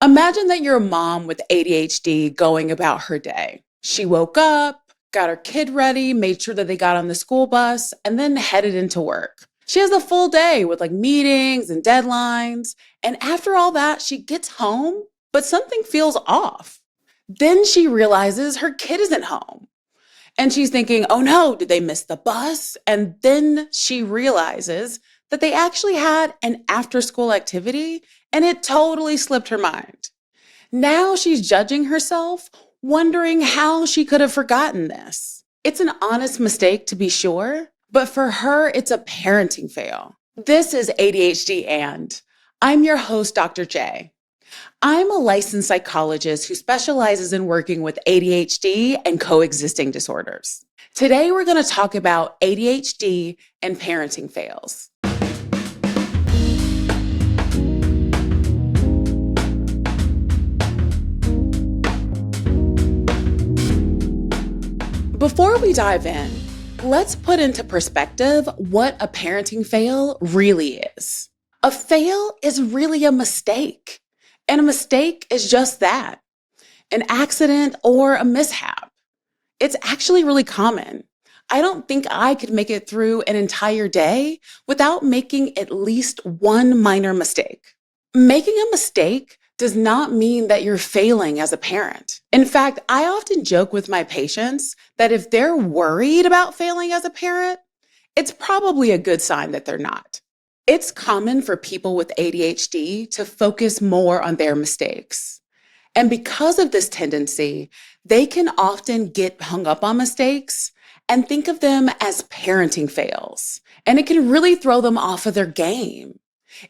Imagine that you're a mom with ADHD going about her day. She woke up, got her kid ready, made sure that they got on the school bus, and then headed into work. She has a full day with meetings and deadlines. And after all that, she gets home, but something feels off. Then she realizes her kid isn't home. And she's thinking, oh no, did they miss the bus? And then she realizes that they actually had an after school activity and it totally slipped her mind. Now she's judging herself, wondering how she could have forgotten this. It's an honest mistake to be sure, but for her, it's a parenting fail. This is ADHD and I'm your host, Dr. J. I'm a licensed psychologist who specializes in working with ADHD and coexisting disorders. Today, we're going to talk about ADHD and parenting fails. Before we dive in, let's put into perspective what a parenting fail really is. A fail is really a mistake. And a mistake is just that, an accident or a mishap. It's actually really common. I don't think I could make it through an entire day without making at least one minor mistake. Making a mistake does not mean that you're failing as a parent. In fact, I often joke with my patients that if they're worried about failing as a parent, it's probably a good sign that they're not. It's common for people with ADHD to focus more on their mistakes. And because of this tendency, they can often get hung up on mistakes and think of them as parenting fails. And it can really throw them off of their game.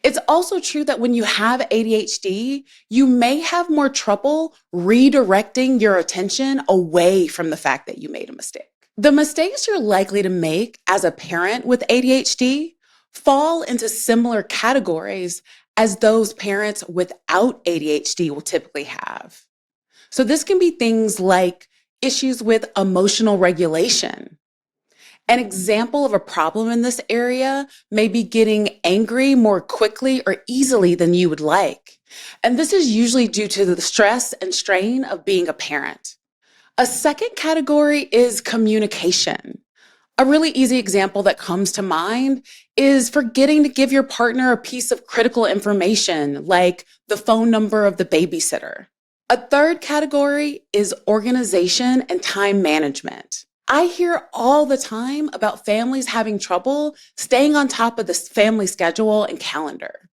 It's also true that when you have ADHD, you may have more trouble redirecting your attention away from the fact that you made a mistake. The mistakes you're likely to make as a parent with ADHD fall into similar categories as those parents without ADHD will typically have. So this can be things like issues with emotional regulation. An example of a problem in this area may be getting angry more quickly or easily than you would like. And this is usually due to the stress and strain of being a parent. A second category is communication. A really easy example that comes to mind is forgetting to give your partner a piece of critical information, like the phone number of the babysitter. A third category is organization and time management. I hear all the time about families having trouble staying on top of this family schedule and calendar.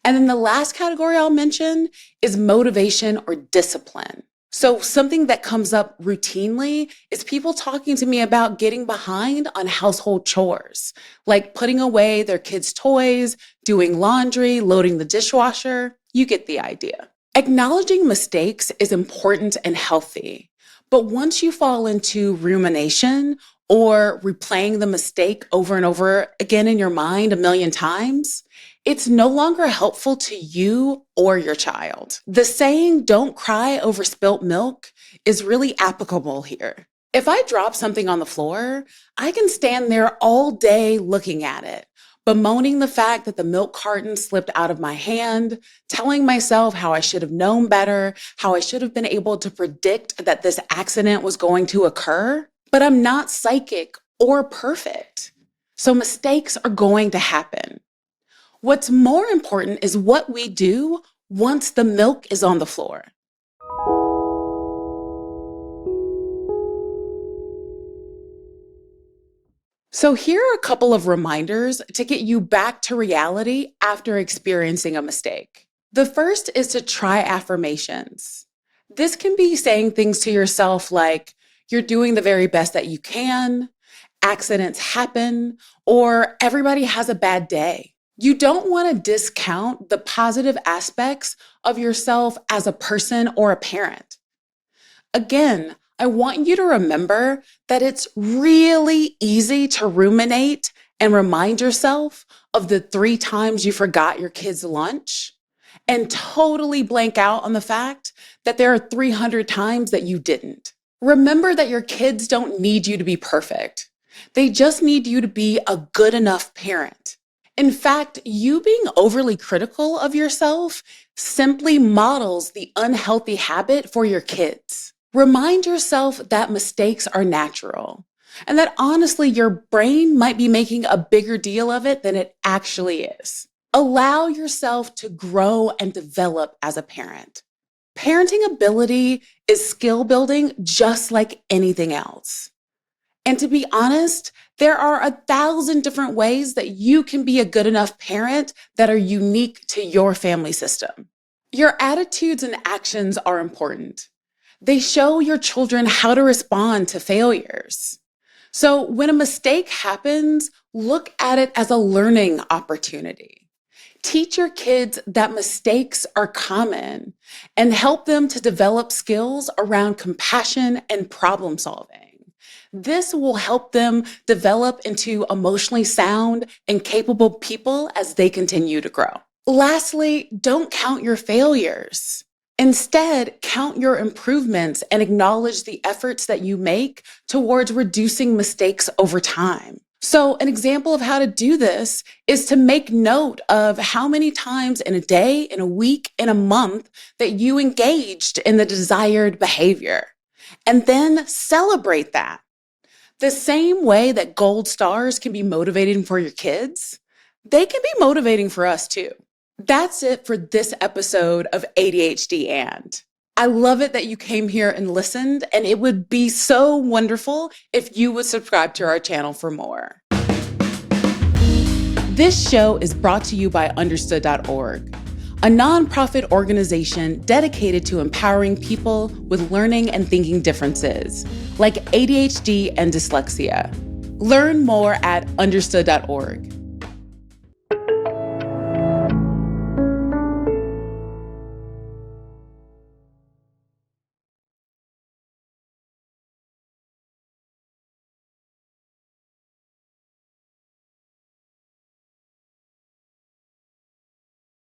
And then the last category I'll mention is motivation or discipline. So something that comes up routinely is people talking to me about getting behind on household chores, like putting away their kids' toys, doing laundry, loading the dishwasher. You get the idea. Acknowledging mistakes is important and healthy. But once you fall into rumination or replaying the mistake over and over again in your mind a million times, it's no longer helpful to you or your child. The saying, don't cry over spilt milk, is really applicable here. If I drop something on the floor, I can stand there all day looking at it, bemoaning the fact that the milk carton slipped out of my hand, telling myself how I should have known better, how I should have been able to predict that this accident was going to occur. But I'm not psychic or perfect. So mistakes are going to happen. What's more important is what we do once the milk is on the floor. So here are a couple of reminders to get you back to reality after experiencing a mistake. The first is to try affirmations. This can be saying things to yourself like, you're doing the very best that you can, accidents happen, or everybody has a bad day. You don't want to discount the positive aspects of yourself as a person or a parent. Again, I want you to remember that it's really easy to ruminate and remind yourself of the 3 times you forgot your kid's lunch and totally blank out on the fact that there are 300 times that you didn't. Remember that your kids don't need you to be perfect. They just need you to be a good enough parent. In fact, you being overly critical of yourself simply models the unhealthy habit for your kids. Remind yourself that mistakes are natural and that honestly, your brain might be making a bigger deal of it than it actually is. Allow yourself to grow and develop as a parent. Parenting ability is skill building just like anything else. And to be honest, there are 1,000 different ways that you can be a good enough parent that are unique to your family system. Your attitudes and actions are important. They show your children how to respond to failures. So when a mistake happens, look at it as a learning opportunity. Teach your kids that mistakes are common and help them to develop skills around compassion and problem solving. This will help them develop into emotionally sound and capable people as they continue to grow. Lastly, don't count your failures. Instead, count your improvements and acknowledge the efforts that you make towards reducing mistakes over time. So an example of how to do this is to make note of how many times in a day, in a week, in a month that you engaged in the desired behavior, and then celebrate that. The same way that gold stars can be motivating for your kids, they can be motivating for us too. That's it for this episode of ADHD And. I love it that you came here and listened, and it would be so wonderful if you would subscribe to our channel for more. This show is brought to you by Understood.org, a nonprofit organization dedicated to empowering people with learning and thinking differences, like ADHD and dyslexia. Learn more at Understood.org.